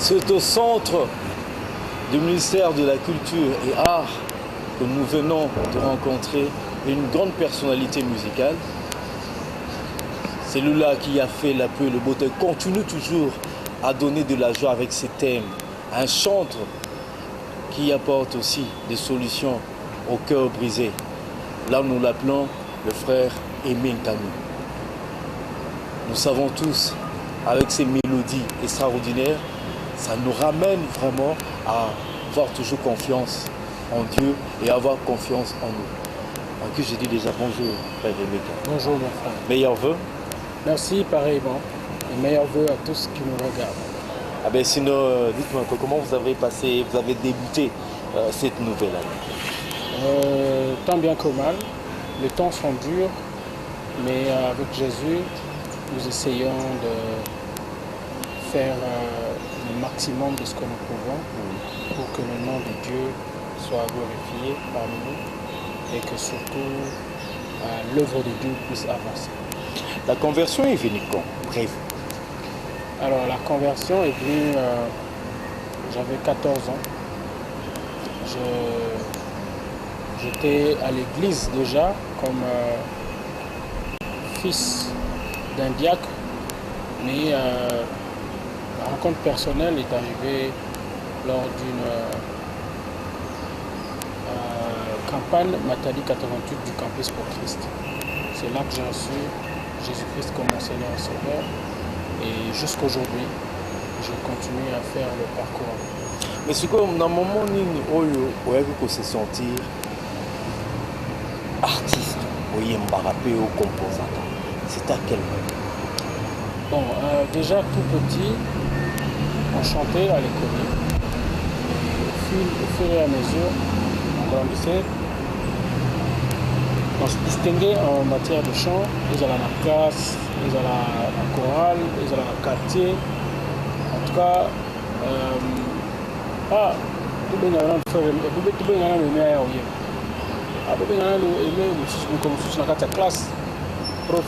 C'est au centre du ministère de la Culture et Art que nous venons de rencontrer une grande personnalité musicale. Celui-là qui a fait la pluie et le beau temps continue toujours à donner de la joie avec ses thèmes. Un chantre qui apporte aussi des solutions au cœur brisé. Là, nous l'appelons le frère Aimé Nkanou. Nous savons tous, avec ces mélodies extraordinaires, ça nous ramène vraiment à avoir toujours confiance en Dieu et avoir confiance en nous. Donc j'ai dit déjà bonjour, frère Aimé Nkanou. Bonjour mon frère. Meilleurs vœux. Merci pareillement. Et meilleurs vœux à tous qui nous regardent. Ah ben sinon, dites-moi un peu comment vous avez passé, vous avez débuté cette nouvelle année. Tant bien que mal, les temps sont durs, mais avec Jésus, nous essayons de faire le maximum de ce que nous pouvons pour que le nom de Dieu soit glorifié parmi nous et que surtout l'œuvre de Dieu puisse avancer. La conversion est venue quand? Bref. Alors la conversion est venue, j'avais 14 ans. J'étais à l'église déjà comme fils d'un diacre, mais la rencontre personnelle est arrivée lors d'une campagne Matadi 88 du Campus pour Christ. C'est là que j'ai reçu Jésus-Christ comme mon Seigneur et Sauveur. Et jusqu'aujourd'hui, je continue à faire le parcours. Mais c'est comme dans le moment où vous avez se sentir artiste, vous rappé au composant. C'est à quel moment? Bon, déjà tout petit, on chantait à l'école. Au fur et à mesure, on grandissait. On se distinguait en matière de chant. Ils allaient à la classe, ils allaient à la chorale, ils allaient à la quartier. En tout cas, tout le monde a fait classe. Prof,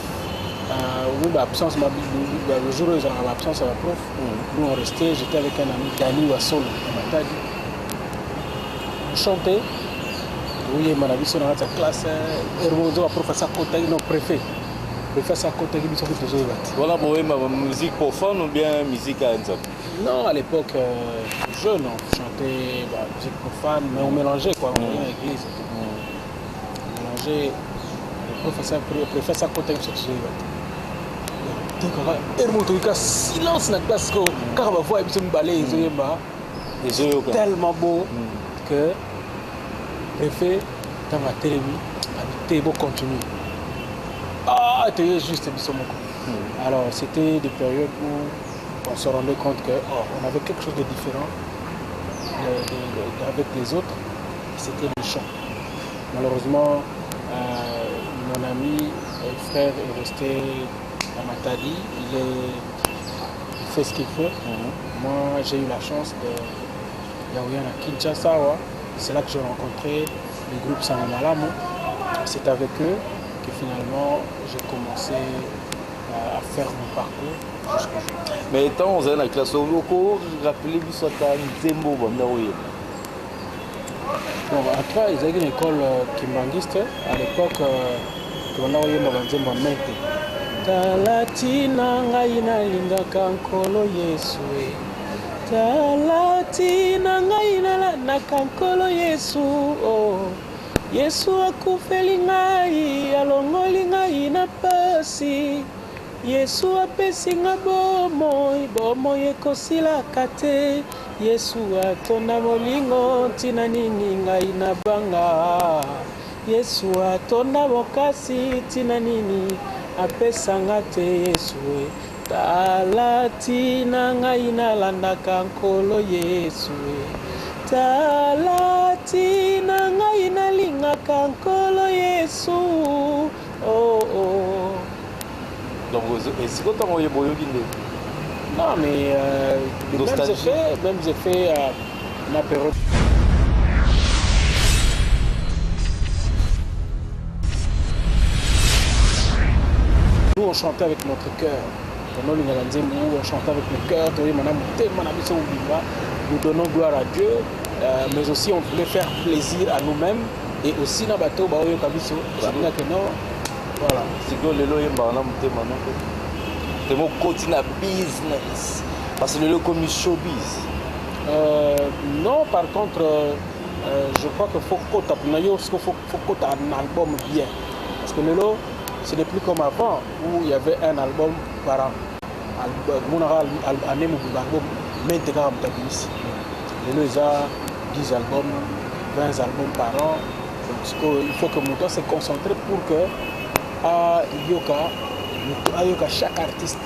absence, le jour où ils avaient l'absence de la prof, nous on restait, j'étais avec un ami, Dani Wassolo, on m'a dit. On chantait. Oui, mon ami, sur la classe, le professeur Kotagi, non, préfet. Professeur Kotagi, il s'occupe de voilà, pour ma musique profane ou bien musique à Enzo? Non, à l'époque, jeune, on chantait musique profane, mais on mélangeait quoi, on allait à l'église. On mélangeait le professeur Kotagi, il s'occupe de silence dans la classe, car on va voir, il balai, c'est tellement beau que le préfet, dans ma télévision, a beau continuer. Ah, tu es juste alors, c'était des périodes où on se rendait compte qu'on avait quelque chose de différent avec les autres, c'était le chant. Malheureusement, mon ami et frère est resté à Matadi, il fait ce qu'il fait. Moi, j'ai eu la chance de Yaouyan à Kinshasa. C'est là que j'ai rencontré le groupe Sangamalamu. C'est avec eux que finalement j'ai commencé à faire mon parcours jusqu'à aujourd'hui. Mais étant on est dans la classe au loco, rappelez-vous que c'était un Zembo. Bon, après, ils avaient une école kimbangiste. À l'époque, on a eu un Zembo Mete. Talatina ngaina lingaka nkolo Yesu. Talatina ngaina naka nkolo Yesu. Oh. Yesu akufeli ngai, alongoli ngai na pasi. Yesu apesi nga bomoi ekosilaka te. Yesu atonda molingo ntina nini ngai na banga. Yesu atonda bokasi ntina nini apesanga te Yesu. Talatina ngai nalandaka nkolo Yesu. Talatina ngai nalingaka nkolo Yesu. Oh oh. Donc, est-ce que tu as envoyé Boyo Guindé? Non, mais même effets ma période. Nous, on chantait avec notre cœur. on chante avec le cœur, nous donnons gloire à Dieu, mais aussi on voulait faire plaisir à nous-mêmes et aussi dans le bateau, voilà. C'est que le business. Parce que le comme showbiz. Non, par contre, je crois qu'il faut qu'on un album bien. Parce que Lelo, ce n'est plus comme avant où il y avait un album par an. Lelo, il y a 10 albums, 20 albums par an. Donc, il faut que Mouton se concentre pour que chaque artiste.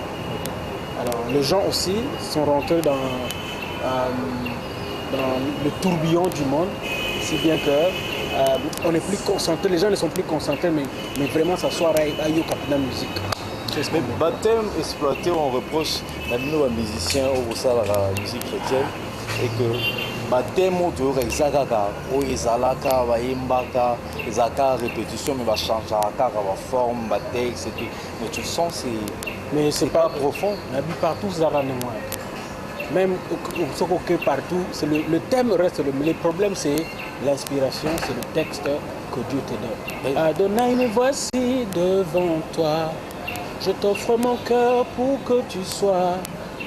Alors, les gens aussi sont rentrés dans le tourbillon du monde, si bien que on est plus concentré, les gens ne sont plus concentrés, mais vraiment s'asseoir à la musique. Mais baptême exploité, on reproche à nos musiciens au la musique chrétienne et que baptême autour exacaka ou ezalaka bayembaka ezaka répétition mais va changer la forme texte et tout. Mais tu sens c'est pas profond. Partout ça va moins. Même partout, le thème reste le problème, c'est l'inspiration, c'est le texte que Dieu te donne. Adonai, me voici devant toi. Je t'offre mon cœur pour que tu sois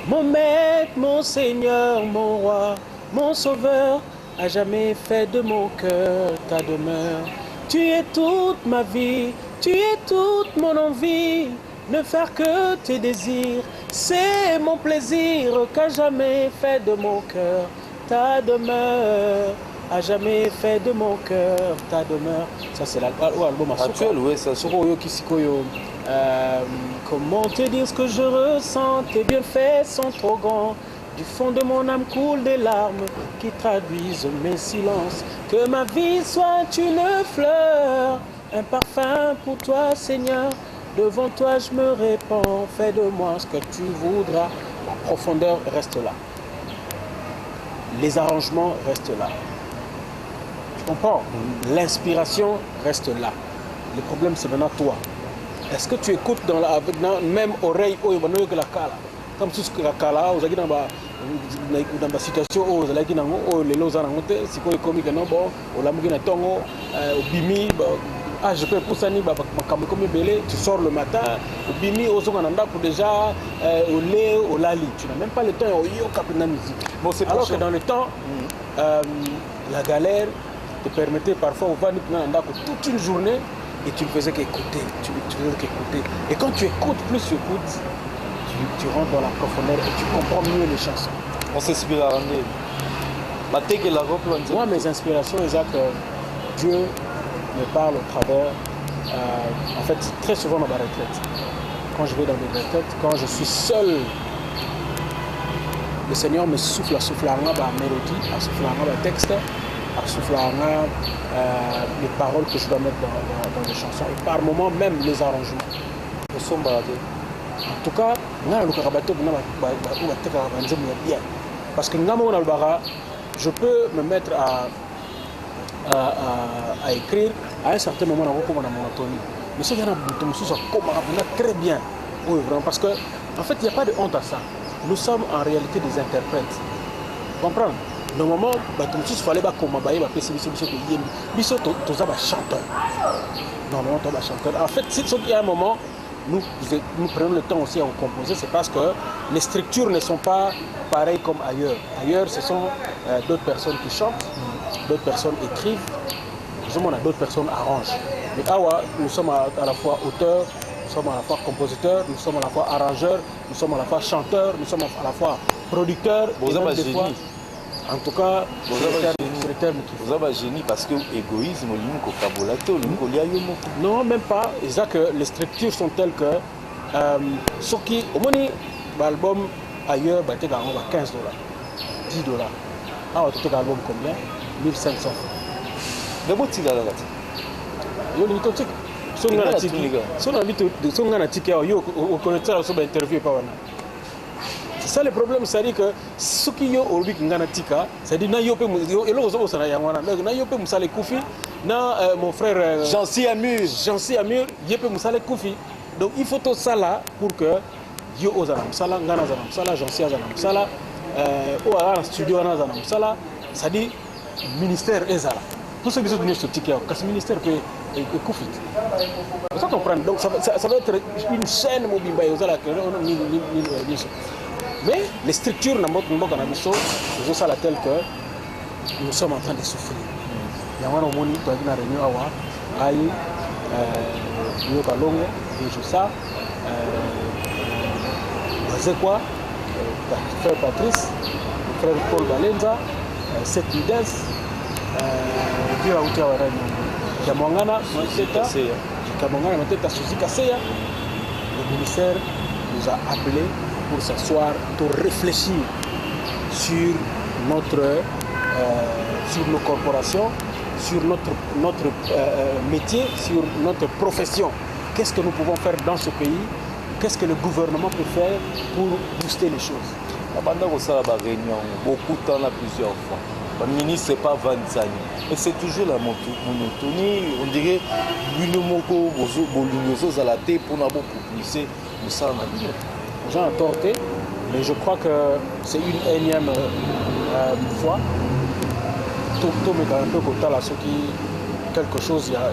mon maître, mon Seigneur, mon roi, mon sauveur. À jamais fait de mon cœur ta demeure. Tu es toute ma vie, tu es toute mon envie. Ne faire que tes désirs, c'est mon plaisir qu'à jamais fait de mon cœur ta demeure. À jamais fait de mon cœur ta demeure. Ça c'est l'album actuel, oui, ça c'est. Comment te dire ce que je ressens, tes bienfaits sont trop grands. Du fond de mon âme coulent des larmes qui traduisent mes silences. Que ma vie soit une fleur, un parfum pour toi Seigneur. Devant toi je me répands, fais de moi ce que tu voudras. La profondeur reste là. Les arrangements restent là. Tu comprends? L'inspiration reste là. Le problème c'est maintenant toi. Est-ce que tu écoutes avec la même oreille que la kala? Comme tout ce que la kala, vous avez dans la situation où vous avez dit les lois en monté, c'est quoi les comiques non bon, au lamugina tongo, au bimi, je peux pousser tu sors le matin, au bimi, au zongananda pour déjà au lait, au lali. Tu n'as même pas le temps au yo capina musique. Bon, alors que dans le temps, la galère te permettait parfois au vanit toute une journée. Et tu ne faisais qu'écouter, Et quand tu écoutes, plus tu écoutes, tu rentres dans la profondeur et tu comprends mieux les chansons. On s'inspire à rendre. Moi, mes inspirations, c'est que Dieu me parle au travers, en fait, très souvent dans ma retraite. Quand je vais dans mes retraites, quand je suis seul, le Seigneur me souffle à ma mélodie, à souffler à ma texte, à souffler les paroles que je dois mettre dans les chansons et par moments même les arrangements. Nous sommes baladés. En tout cas, bien. Parce que je peux me mettre à écrire à un certain moment dans mon monotonie. Mais ce qui est très bien. Oui, vraiment, parce qu'en fait, il n'y a pas de honte à ça. Nous sommes en réalité des interprètes. Vous comprenez? Normalement, il fallait que chanteur. Normalement, tu es chanteur. En fait, il y a un moment, nous prenons le temps aussi à composer, c'est parce que les structures ne sont pas pareilles comme ailleurs. Ailleurs, ce sont d'autres personnes qui chantent, d'autres personnes écrivent, d'autres personnes arrangent. Mais Awa, nous sommes à la fois auteurs, nous sommes à la fois compositeurs, nous sommes à la fois arrangeurs, nous sommes à la fois chanteurs, nous sommes à la fois producteurs. En tout cas, c'est le terme qu'il faut. Vous avez un génie parce que l'égoïsme, non, même pas. C'est que les structures sont telles que ce qui, au moins, l'album ailleurs, il y a 15 $, 10 $. Ah, tu as un album combien? 1500 francs. Mais bon, tu as c'est ça le problème, c'est-à-dire que ce qui est au Rubik Nganatika, c'est-à-dire que mon frère Jancy Amur, donc il faut tout ça là pour que Dio Ozana Msala, Ngana Zana Msala, Jansia Zana Msala, Oara Studio Ana Zana Msala, ça dit ministère Ezala. Tout ce qui est venu sur Tikia, parce que le ministère peut écouffer. Ça comprend. Donc ça va être une chaîne mobile. Mais les structures dans notre monde, c'est ça tel que nous sommes en train de souffrir. Il y a un moment où nous avons réunion à Aïe, Yokalongo, Yojusa, Bazekwa, frère Patrice, frère Paul Valenza, Seth Mides, Dieu a outé à la Kamangana, Kamangana, Mateta, Suzy Kaseya. Le ministère nous a appelés pour s'asseoir, pour réfléchir sur sur nos corporations, sur notre métier, sur notre profession. Qu'est-ce que nous pouvons faire dans ce pays? Qu'est-ce que le gouvernement peut faire pour booster les choses? Pendant que ça a réunion, beaucoup de temps, plusieurs fois. Le ministre, ce n'est pas Vanzani. Et c'est toujours la monotonie. On dirait que nous avons à la tête pour nous pousser. J'ai entorté, mais je crois que c'est une énième fois. Tout me un peu comme ça, quelque chose, il y a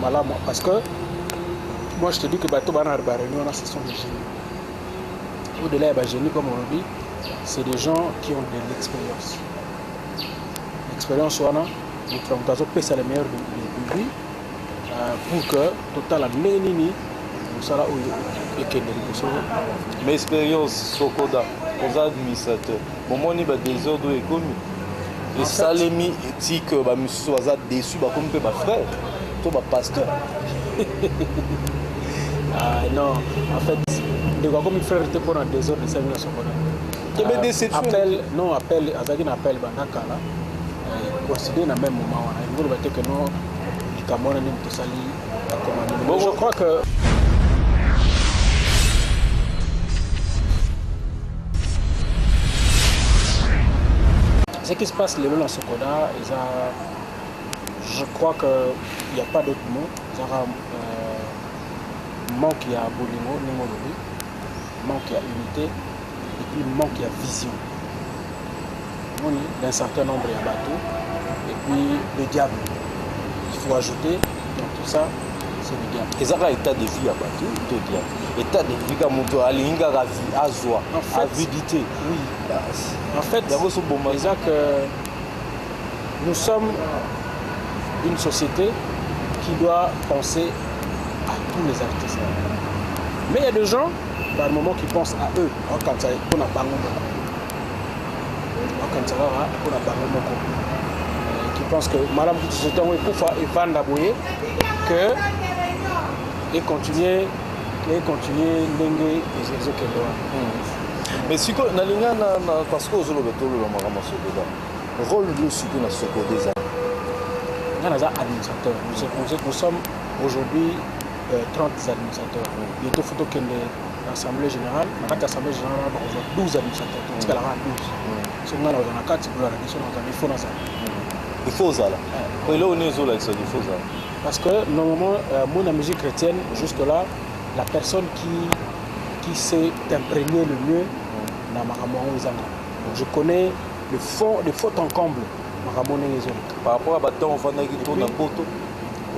malade. Parce que moi, je te dis que les réunion, ce sont des génies. Au-delà des génies, comme on dit, c'est des gens qui ont de l'expérience. L'expérience, nous faisons passer les meilleurs de lui pour que total nini nous sera mais expérience Sokoda, aux administrateurs, au moment où il y a des désordre économique. Et ça les mis dit que bah monsieur soit déçu bah comme peut frère, toi bah pasteur. Ah non, en fait, de quoi comme frère était pour un désordre de 5 000 Sokoda. Appel, Azagin appelle Banakala. Considéré dans le même moment, il faut que nous, les Camerounais, nous tous bon, je crois que ce qui se passe les dans Sokoda, je crois qu'il n'y a pas d'autre mot. Il y a manque à Bolingo, manque à unité, et puis manque à vision. D'un certain nombre de bateaux. Et puis le diable, il faut ajouter, donc tout ça, c'est le diable. Et ça, l'état de vie à bateau, le diable. L'état de vie à moto, à l'inga, à joie, à avidité. Oui. En fait, déjà que nous sommes une société qui doit penser à tous les artistes. Mais il y a des gens, par le moment, qui pensent à eux, quand ça on a pas qui pense que Madame Société et Van Daboye que et continuer d'engager les autres. Mais si on a parce que vous avez le rôle de Sokoda dans Sokoda. Nous sommes aujourd'hui 30 administrateurs. Bientôt il faut que l'Assemblée générale, l'Assemblée générale a 12 administrateurs. Il y a 12. Il faut ça. Parce que normalement, la musique chrétienne, jusque-là, la personne qui s'est imprégnée le mieux dans Maramouan Zanga. Je connais le fond, les fautes en comble. Par rapport à Baton, on va dire qu'il tourne un poteau.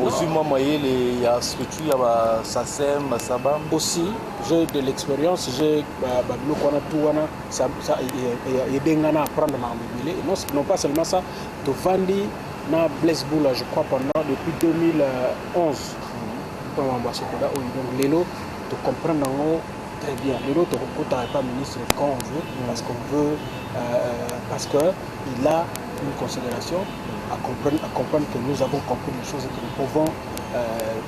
Aussi, il y a structure, il y a SACEM, Sabam. Aussi, j'ai de l'expérience, j'ai aidé à apprendre à non pas seulement ça, de Vandi, na Blaise Boula, je crois, depuis 2011. Donc, Lélo, de comprendre très bien. Lélo, tu n'es pas ministre quand on veut, parce qu'il a une considération à comprendre que nous avons compris les choses et que nous pouvons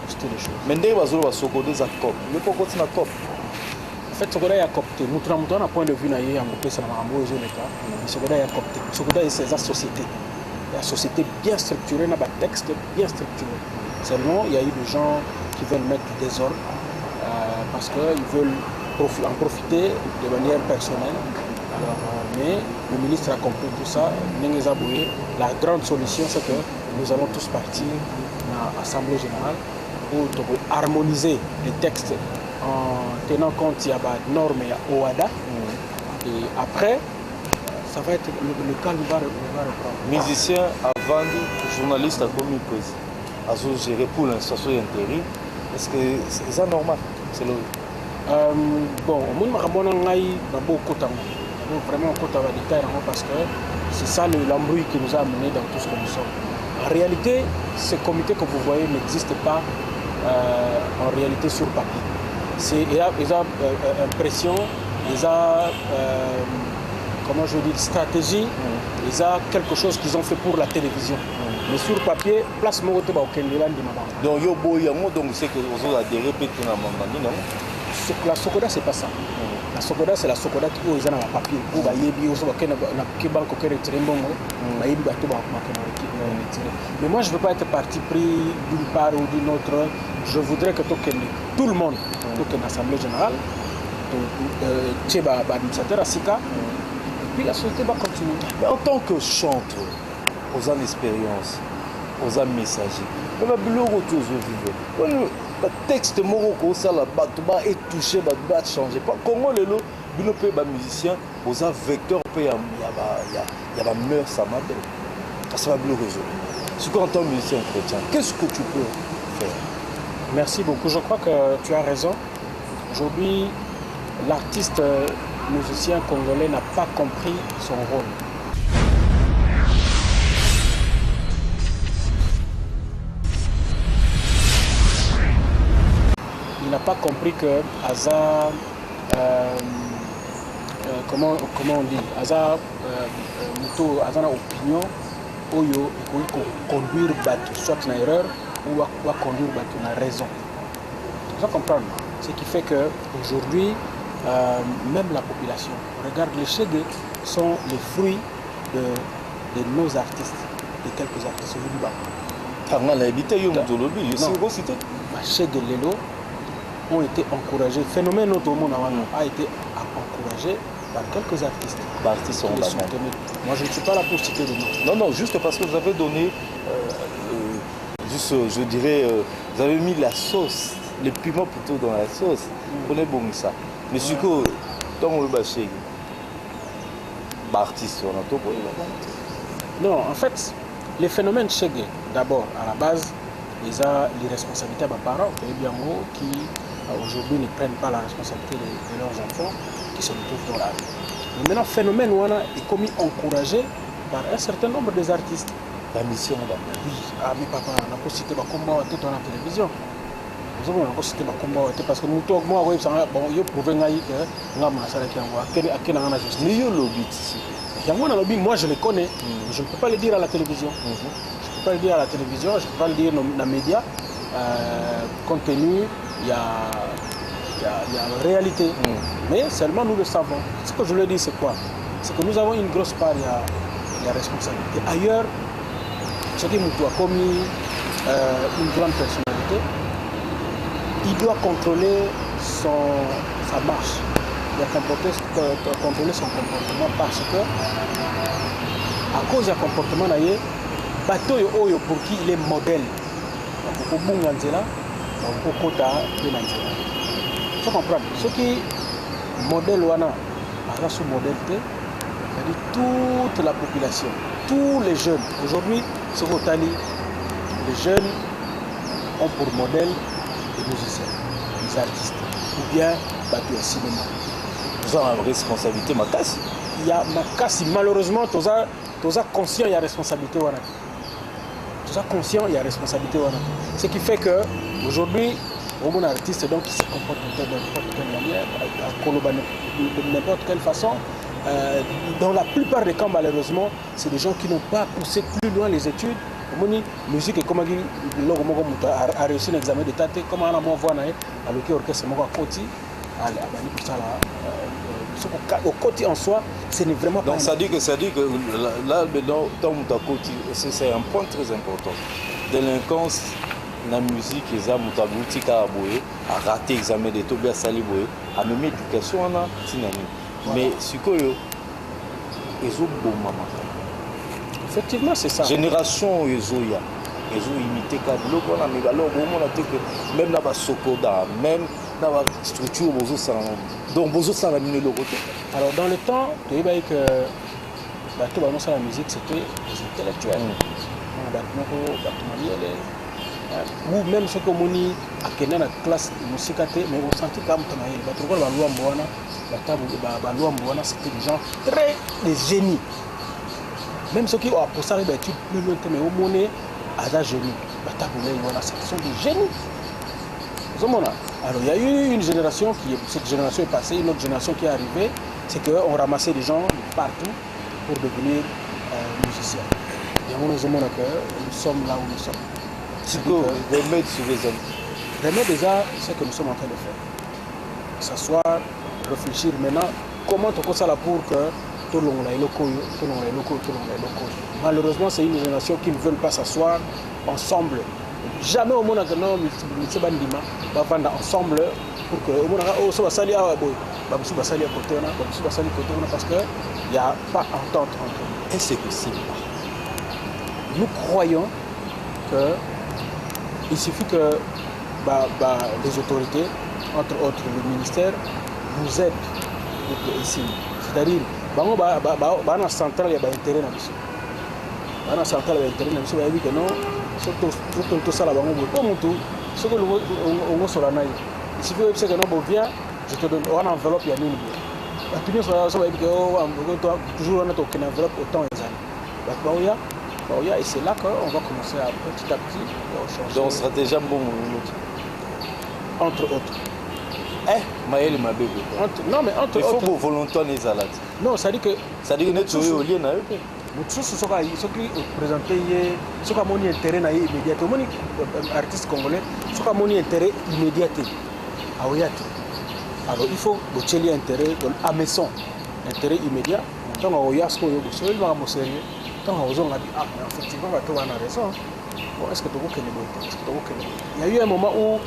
booster les choses. Mais dès que vous avez Sokoda, vous avez COP. Mais pourquoi tu as COP? En fait, Sokoda a copté. Nous avons un point de vue dans le Sokoda a copté. Sokoda est sa société. La société bien structurée, dans un texte bien structuré. Seulement, il y a eu des gens qui veulent mettre du désordre parce qu'ils veulent en profiter de manière personnelle. Alors, mais le ministre a compris tout ça. La grande solution, c'est que nous allons tous partir à l'Assemblée générale pour harmoniser les textes en tenant compte, il y a des normes, il y a OADA. Et après, ça va être le calme va reprendre. Musicien avant journaliste à commis à gérer pour l'instant intérim. Est-ce que c'est ça normal? C'est le... Bon, moi vraiment parce que c'est ça l'embrouille qui nous a amené dans tout ce que nous sommes. En réalité, ce comité que vous voyez n'existe pas en réalité sur papier. Il y a impression, il y a comment je dis, stratégie, il y a quelque chose qu'ils ont fait pour la télévision. Mais sur papier, place moi au Kenya. Donc donc c'est que vous avez adhéré peut-être à mon la Sokoda, c'est pas ça. La Sokoda, c'est la Sokoda qui est dans le papier. Mais moi, je ne veux pas être parti pris d'une part ou d'une autre. Je voudrais que tout le monde, l'Assemblée générale, l'administrateur Asika, et puis la société va continuer. Mais en tant que chanteur, aux ans d'expérience, aux ans messagers, on a besoin de vivre. Le texte morocco ça la batba est touché batba changer pas comment le lot bino pe ba musicien aux vecteur pe il y a meurt ça m'a ça va bien résoudre. Si tu entends musicien chrétien, qu'est-ce que tu peux faire? Merci beaucoup, je crois que tu as raison. Aujourd'hui, l'artiste musicien congolais n'a pas compris son rôle. Il n'a pas compris que Aza, comment on dit, Aza, Aza a opinion, Oyo, il faut conduire soit une erreur ou conduire une raison. Tu dois comprendre. Ce qui fait qu'aujourd'hui, même la population, regarde, les Chégué sont les fruits de nos artistes, de quelques artistes du Liban. Chégué Lelo ont été encouragés. Le phénomène a été encouragé par quelques artistes. Moi, je ne suis pas là pour citer des noms. Non, juste parce que vous avez donné, juste, je dirais, vous avez mis la sauce, les piments plutôt dans la sauce. On est bon ça. Mais ce que, tant on le bâche, artiste, on a tout pour non, en fait, les phénomènes Chégué, d'abord, à la base, ils ont les responsabilités de mes parents, qui aujourd'hui ne prennent pas la responsabilité de leurs enfants qui se retrouvent dans la rue. Mais maintenant, le phénomène Wana est commis encouragé par un certain nombre des artistes. La mission là. Oui, mais papa, on a pas cité Bakomba dans la télévision. Nous avons pas cité Bakomba parce que nous, moi, bon, il prouve que nous avons la justice. Mais il y a lobby ici. Moi, je les connais. Je ne peux pas le dire à la télévision. Je ne peux pas le dire à la télévision, je ne peux pas le dire dans les médias. Compte tenu, il y a une réalité. Mais seulement nous le savons. Ce que je le dis, c'est quoi? C'est que nous avons une grosse part, il y a responsabilité. Ailleurs, Tchégué Moutou a commis une grande personnalité. Il doit contrôler sa marche. Il doit contrôler son comportement parce que, à cause du comportement, bateau pour qui il est modèle. Il faut comprendre. Ce qui modèle Wana, sous modèle, c'est-à-dire toute la population, tous les jeunes. Aujourd'hui, sur Otali, les jeunes ont pour modèle des musiciens, des artistes, ou bien bateau cinéma. Vous avez une responsabilité, Makassi. Il y a Makassi, malheureusement, tu as conscient, il y a responsabilité. Tu as conscient, il y a responsabilité. Ce qui fait qu'aujourd'hui, un artiste donc, qui se comporte de n'importe quelle manière, de n'importe quelle façon, dans la plupart des cas, malheureusement, c'est des gens qui n'ont pas poussé plus loin les études. La musique est comme a réussi un examen d'état, comme on a vu à l'orchestre à Koti, au côté en soi, ce n'est vraiment pas. Donc ça dit que là, c'est un point très important. Délinquance, la musique, les amis, à rater l'examen d'état, à saliboyer, à même éducation, mais ce que ils ont bon maman. Effectivement, c'est ça. Génération Ezoya. imité ka biloko na mais alors bon on a que même na ba sokoda même na ba structure bozo ça donc bozo ça la mine le côté. Alors dans le temps tu vois que tout la musique c'était des intellectuels. Ou même ce que moni a kené na classe musique mais on sentit comme tamaï ba trop ba loi mbwana ba tabu ba loi mbwana c'était des gens très des génies. Même ceux qui ont pour ça des études plus loin mais au monnaie à la génie ba tabu voilà ce sont des génies. Alors il y a eu une génération cette génération est passée, une autre génération qui est arrivée, c'est qu'on ramassait des gens partout pour devenir musiciens. Et on nous demande que nous sommes là où nous sommes. C'est quoi remettre sur les hommes? Remettre déjà ce que nous sommes en train de faire. S'asseoir, réfléchir maintenant, comment on fait ça pour que tout le monde ait locaux. Malheureusement, c'est une génération qui ne veut pas s'asseoir ensemble. Jamais au monde que non, va vendre ensemble pour que au monde soit sali à boy, va sali à côté parce que il n'y a pas entente entre eux. Et c'est possible. Nous croyons que il suffit que les autorités, entre autres le ministère, nous aident ici. C'est-à-dire, dans centrale, il y a intérêt dans le dans centrale, il y a intérêt dans le il y a que non, tout ça là, ce que nous sur la naïe. Il suffit que non, viens, je te donne une enveloppe, il y a une. Toujours on a aucune enveloppe autant les années. Et c'est là qu'on va commencer à petit à petit changer. Donc stratégie bon entre autres. Maël ma bébé. Non mais entre autres. Il faut volontaire les alades. Non, ça dit que nous au lien na eux. Ce qui présenté ce qui a mon intérêt na immédiat. Mon artiste congolais, ce qui a mon intérêt immédiat. Alors il faut botter intérêt à maison, intérêt immédiat. Tant on y a ce qu'on y a, c'est vraiment sérieux. Tant on a dit effectivement on a raison. Bon, est-ce que tu vois il y a eu un moment où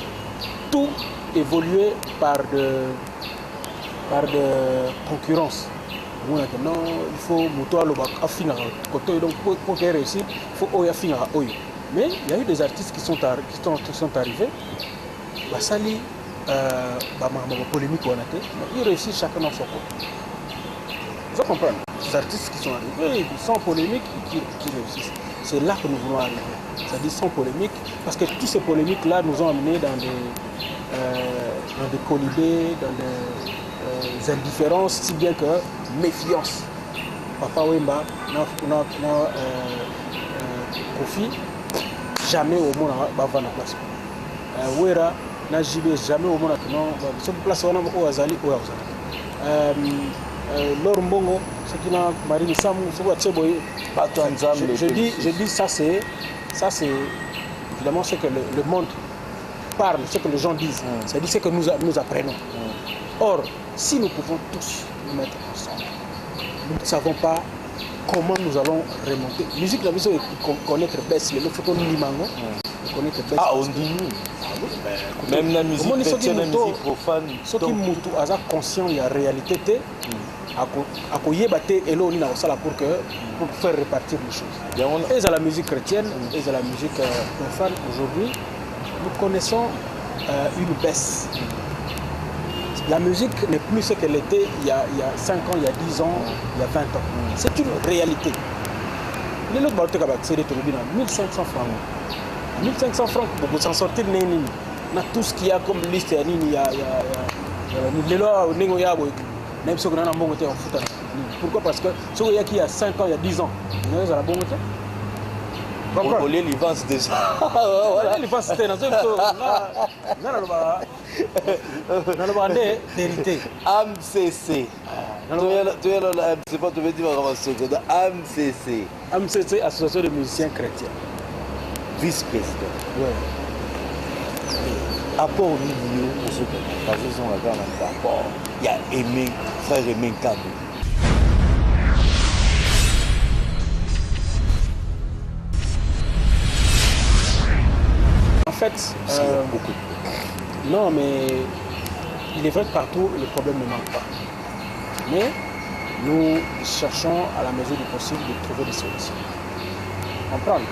tout évoluait par de concurrence. Maintenant, il faut moto à finir côté donc pour qu'elle réussisse, il faut oya finir à oyo. Mais il y a eu des artistes qui sont arrivés. Basali polémique on a été, mais ils réussissent chacun dans son côté. Vous comprenez? Les artistes qui sont arrivés, sans polémique, qui réussissent. C'est là que nous voulons arriver. C'est-à-dire sans polémique, parce que toutes ces polémiques-là nous ont amenés dans des colibés, dans des indifférences, si bien que méfiance. Papa Wemba, Kofi, jamais au monde va vendre la place. Wera, na JB, jamais au monde non, cette place on a au Azali ou Azali. Lor Mbongo, ce qui n'a Marine Sam, ce qui je dis ça c'est évidemment ce que le monde parle, ce que les gens disent, c'est-à-dire ce que nous apprenons. Or, si nous pouvons tous nous mettre ensemble, nous ne savons pas comment nous allons remonter. Musique, la musique, connaître baisse, le photo Nimango, connaître baisse. Ah, on dit nous. Même la musique chrétienne, la musique profane. Ce qui moutou, à conscient, il y a réalité. À pour faire répartir les choses. Et à la musique chrétienne, et à la musique profane, aujourd'hui, nous connaissons une baisse. La musique n'est plus ce qu'elle était il y a 5 ans, il y a 10 ans, il y a 20 ans. C'est une réalité. Les autres c'est des 1500 francs. 1500 francs pour s'en sortir, on a tout ce qu'il y a comme liste. Il y a les lois, même si on a un bon côté en foot. Pourquoi? Parce que ce qu'il y a 5 ans, il y a 10 ans, on a un bon côté. On les vend déjà. Voilà, les vend c'était dans un vérité. AMCC. Tu es là, c'est pas tu veux dire AMCC. AMCC, Association de musiciens chrétiens. Vice-président. Oui. Apport au milieu pour ceux qui sont là dans l'apport. Il y a Aimé, frère Aimé Kadou. En fait, non, mais il est vrai que partout, le problème ne manque pas. Mais nous cherchons à la mesure du possible de trouver des solutions. Comprendre.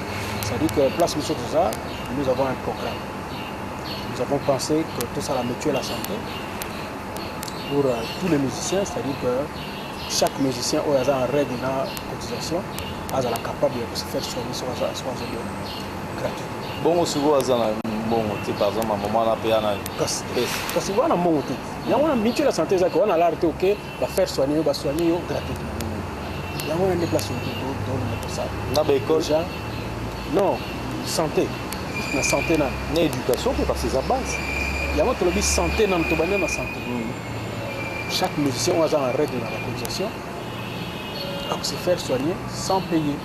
C'est-à-dire que Place Monsieur Toza, nous avons un programme. Nous avons pensé que tout ça la mutuelle la santé pour tous les musiciens, c'est-à-dire que chaque musicien a en règle de cotisation, a capable de se faire soigner sur gratuit. Bon, aussi, vous avez par exemple, à un moment là, parce que vous avez un bon il y a une mutuelle la santé, on a l'arrêté, ok, va faire soigner gratuitement. Il y a un déplacement dans ça. Dans l'école non, santé. La santé, l'éducation, parce que c'est sa base. Il y a une santé dans la santé. Chaque musicien a un règle dans la cotisation à se faire soigner sans payer.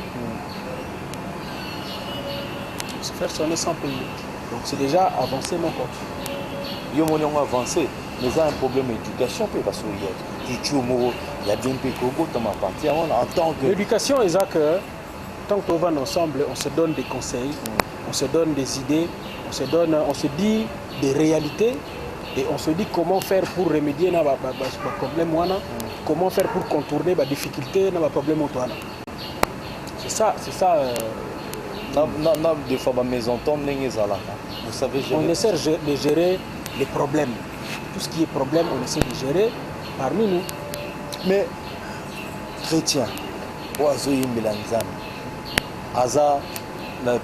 Se faire soigner sans payer. Donc c'est déjà avancé mon compte. Il y a avancé, mais il y a un problème d'éducation parce qu'il y a bien peu dans ma partie en tant que... L'éducation est que tant qu'on va ensemble, on se donne des conseils, on se donne des idées, on se dit des réalités et on se dit comment faire pour remédier à ce problème, comment faire pour contourner les difficultés à ce problème. C'est ça. Des fois, ma maison tombe, vous savez gérer. On essaie de gérer les problèmes. Tout ce qui est problème, on essaie de gérer parmi nous. Mais, chrétien, oiseau Yimbelanzam, Aza, la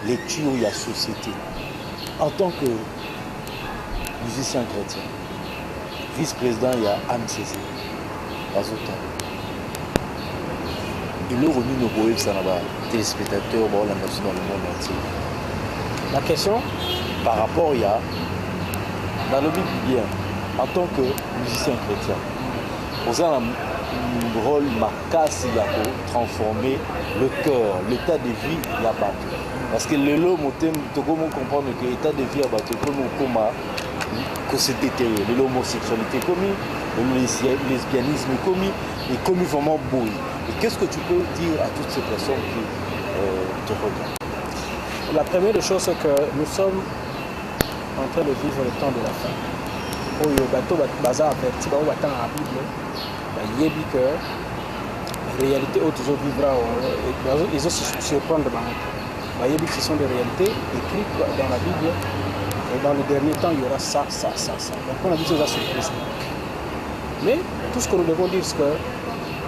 lecture de la société, en tant que musicien chrétien, vice-président, il y a Anne Cécile, et le revenu de Boïb, ça n'a pas téléspectateurs dans le monde entier. La question par rapport, il y a dans le bien, en tant que musicien chrétien, vous avez un rôle marqué pour transformer le cœur, l'état de vie là-bas. Parce que le lot, tu comprendre que l'état de vie là-bas, que c'est déterré, l'homosexualité commis, le lesbianisme commis, et commis vraiment beau. Et qu'est-ce que tu peux dire à toutes ces personnes qui te regardent? La première chose, c'est que nous sommes en train de vivre le temps de la fin. Au bateau bazar averti, au bateau à la Bible, il y a que la réalité où toujours vivra, ils vont se surprendre. Il y a que ce sont des réalités écrites dans la Bible. Et dans le dernier temps, il y aura ça. Donc on a dit ça surprise. Mais tout ce que nous devons dire, c'est que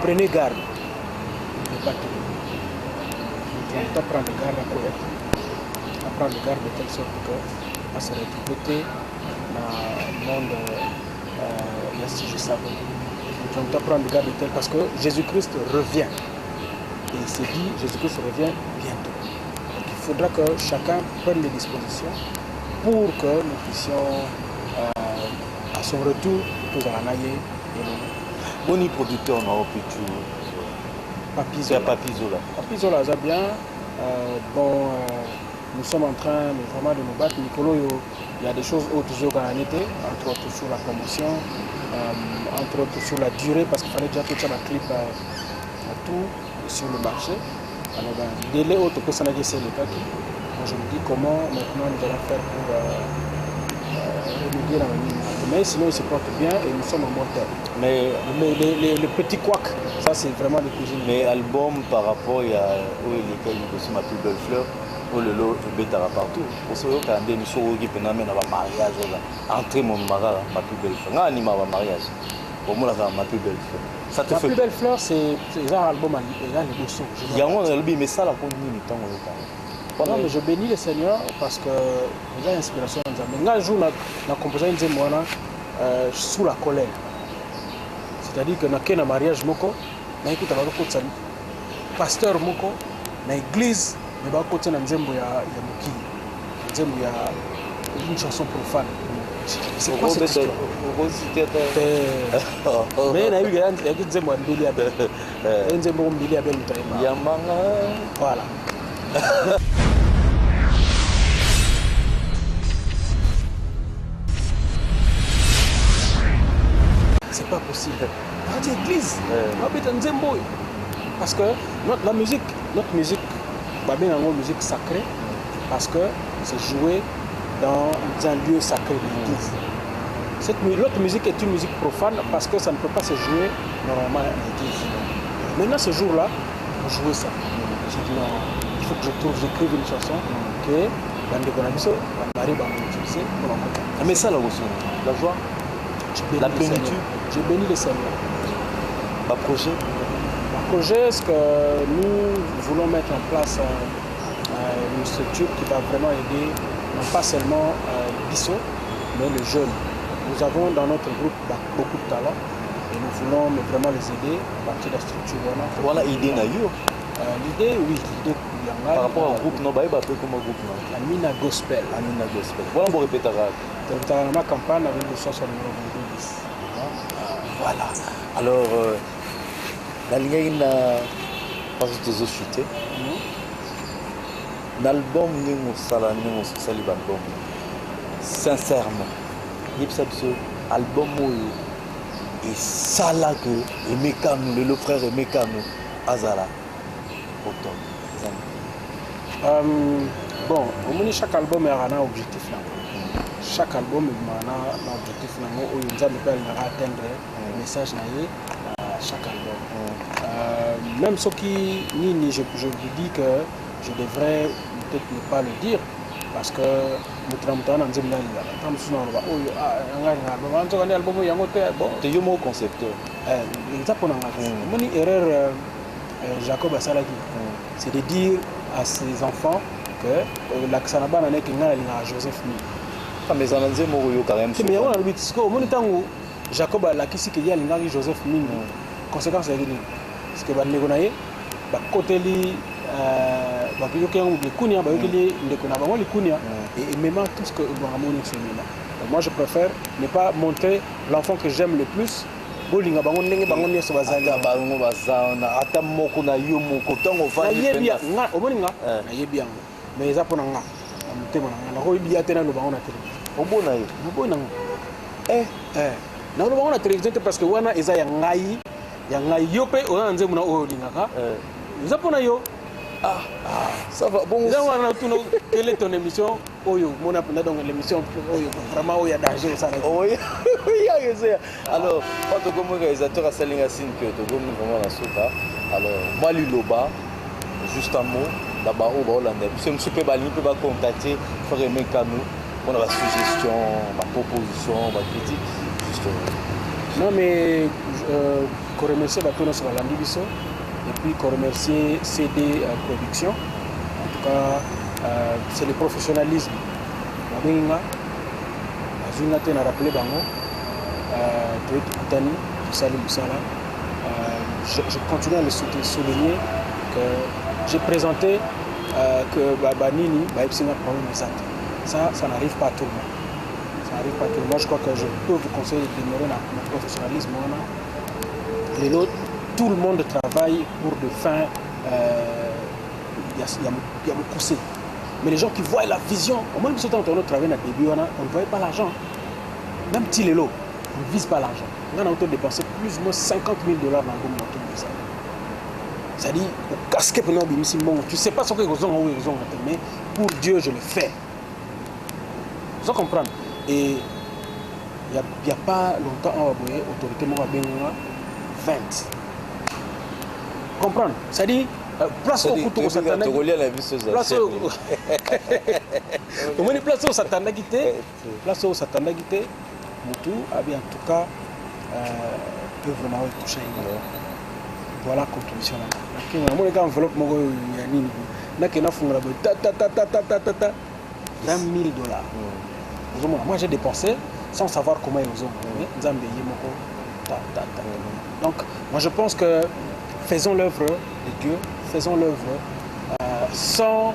prenez garde. Pas tout. Nous devons prendre garde à correct. À prendre garde de telle sorte que à se retrouver dans le monde je savais. Nous devons prendre garde de tel parce que Jésus-Christ revient. Et il s'est dit, Jésus-Christ revient bientôt. Donc il faudra que chacun prenne des dispositions pour que nous puissions, à son retour, tous à la naïe et nous. On est producteur, on a pu Papizola. Papizola, ça bien. Nous sommes en train vraiment de nous battre. Nicolo, il y a des choses toujours été, entre autres sur la promotion, entre autres sur la durée, parce qu'il fallait déjà tout ça, la clip à tout sur le marché. Alors, délai autre que ça n'a pas été le cas. Moi, je me dis comment maintenant nous allons faire pour remédier la manière. Mais sinon, il se porte bien et nous sommes en bon terme. Mais les petits couacs, ça c'est vraiment des cuisines. Mais album par rapport il y a où les cas il ma plus belle fleur, où le lot est bétara partout. Pour ce qui est des missions qui peuvent amener un mariage, entrer mon mari ma plus belle fleur. Non, anima un mariage. Pour moi là ma plus belle fleur. Ça te fait. Ma plus belle fleur c'est un album il y a les sons. Il y a un album mais ça la continue le temps. Non, mais je bénis le Seigneur parce que j'ai l'inspiration de Nzambe. Un jour, je composé un sous la colère. C'est-à-dire que dans un mariage, je écoute un pasteur, dans l'église, je vais écouter une chanson profane. C'est quoi cette histoire? Mais il y a voilà. C'est pas possible. Radio église, parce que notre musique, une musique sacrée, parce que c'est joué dans un lieu sacré de l'église. L'autre musique est une musique profane parce que ça ne peut pas se jouer normalement à l'église. Maintenant, ce jour-là, on jouait ça. J'ai dit non, il faut que j'écrive une chanson que Bande Konabiso, Marie Bamouchissé, pour l'envoyer. Mais ça, la joie, la plénitude. J'ai béni le Seigneur. Un projet? Un projet, c'est que nous voulons mettre en place une structure qui va vraiment aider, non pas seulement Bisso, mais les jeunes. Nous avons dans notre groupe beaucoup de talents et nous voulons vraiment les aider à partir de la structure. Voilà l'idée d'ailleurs. L'idée, oui, l'idée. Par rapport au groupe, non, bah, il va appeler comme un groupe. Amina Gospel. Amina Gospel. Voilà, on va répéter. Dans ma campagne avec le son sur le numéro 2210. Voilà. Alors, la ligne n'a pas été chuté. L'album n'est pas l'album. Sincèrement, album et ça là que Emekano, le frère Emekano, Azala, bon, chaque album a un objectif. Chaque album a un objectif. Où il va atteindre le message à chaque album. Même ce qui, je vous dis que je devrais peut-être ne pas le dire. Parce que nous avons un concepteur. Mon erreur, Jacob Assalaki, c'est de dire à ses enfants que l'Axanaba n'est qu'un Joseph Mille. Mais ça n'a quand même. Mais Jacob a l'acquis qu'il y a un Joseph Mille. Conséquence, c'est parce que les côté et même tout ce que moi je préfère ne pas montrer l'enfant que j'aime le plus. Ça va bon. Quelle est ton émission? Mon donc l'émission vraiment où il y a danger ça. Oui, alors, quand tu es réalisateur à Salingasine que tu es vraiment la soute. Alors, moi Loba, juste un mot, là-bas au Hollandais. Si je peux pas contacter, faire aimer Canou, on a la suggestion, ma proposition, ma critique, juste. Non mais je remercie Batono sur la Bisso. Et puis remercier CD Production. En tout cas, c'est le professionnalisme. Je continue à le souligner que j'ai présenté que Banini, ça n'arrive pas à tout le monde. Ça n'arrive pas à tout le monde. Je crois que je peux vous conseiller de demeurer dans le professionnalisme. Les autres, tout le monde travaille pour de fins. Il y a beaucoup de. Mais les gens qui voient la vision, au moins que ce temps où on travaille dans le début, on ne voyait pas l'argent. Même si les lots, on ne vise pas l'argent. On a dépensé plus ou moins 50 000 $ dans le monde. C'est-à-dire, au casquet pour nous, tu ne sais pas ce que ils ont, mais pour Dieu, je le fais. Vous comprenez? Et il n'y a pas longtemps, on a autorité, on a 20. Comprendre? C'est-à-dire, place au couteau au Satan. Place au Satan Guité. Place au Satan Guité. Moutou, en tout cas, peut vraiment toucher. Voilà la contribution. Moi, quand enveloppe, moi, j'ai dépensé sans savoir comment ils ont. Donc, moi, je pense que faisons l'œuvre de Dieu, faisons l'œuvre sans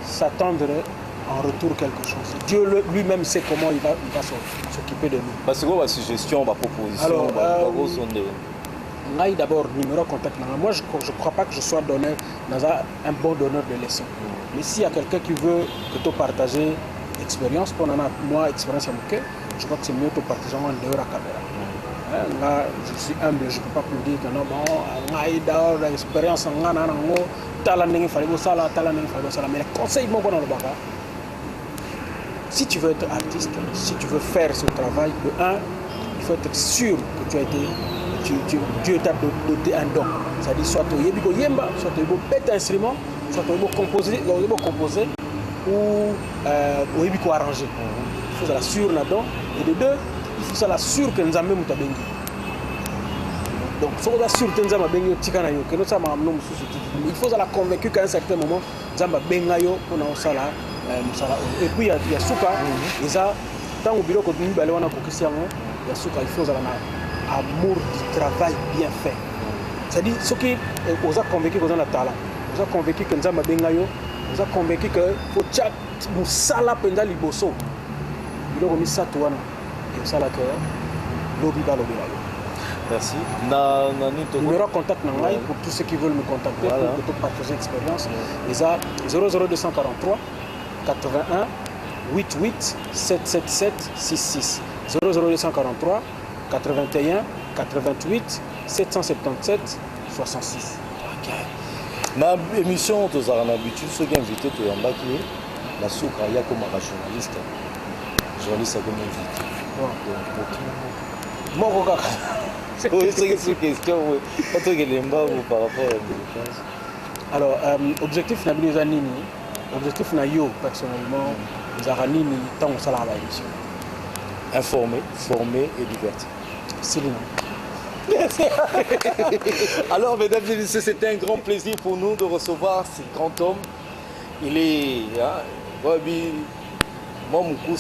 s'attendre en retour quelque chose. Dieu lui-même sait comment il va s'occuper de nous. Parce que ma suggestion, ma proposition, d'abord, numéro contact. Moi, je ne crois pas que je sois un bon donneur de leçons. Mais s'il y a quelqu'un qui veut que tu partages l'expérience, pour moi, expérience à Mouké, je crois que c'est mieux de partager en dehors de la caméra. Là, je suis humble, je ne peux pas plus dire que non, bon, l'expérience, mais les conseils, si tu veux être artiste, si tu veux faire ce travail, de un, il faut être sûr que tu as été Dieu t'a doté un don. C'est-à-dire soit tu es yemba, soit tu es un instrument, soit tu es composer ou tu arranger. Il faut la sûr là-dedans. Et de deux, il faut la sûr que nous avons mis bengi. Donc, si on est sûr que nous avons bengi, il faut la convaincre qu'à un certain moment, nous avons bengi pour nous faire la. Et puis il y a Souka, tant au bureau que nous allons avoir il y a Souka, il faut un amour du travail bien fait. C'est-à-dire, ceux qui vous ont convaincu que vous avez un talent, vous ont convaincu que nous avons bengi, vous ont convaincu que faut chaque nous sala penda liboso. Il a mis ça toi, et ça la que lobby ba lobby. Merci. Numéro contact pour tous ceux qui veulent me contacter pour partager l'expérience. Et ça 00243 81 88 777 66 00243 81 88 777 66. Ok. Ma émission tu as l'habitude ceux qui invité tu en bas qui est la Souka ya comme journaliste comme invité. Bon regarde. Oui, c'est une question par rapport à la. Alors objectif na bino nini? Objectif na yo personnellement Zaranini tant au salaire à l'émission. Informer, former et divertir. C'est le nom. Alors mesdames et messieurs, c'était un grand plaisir pour nous de recevoir ce grand homme. Il est moi mon coup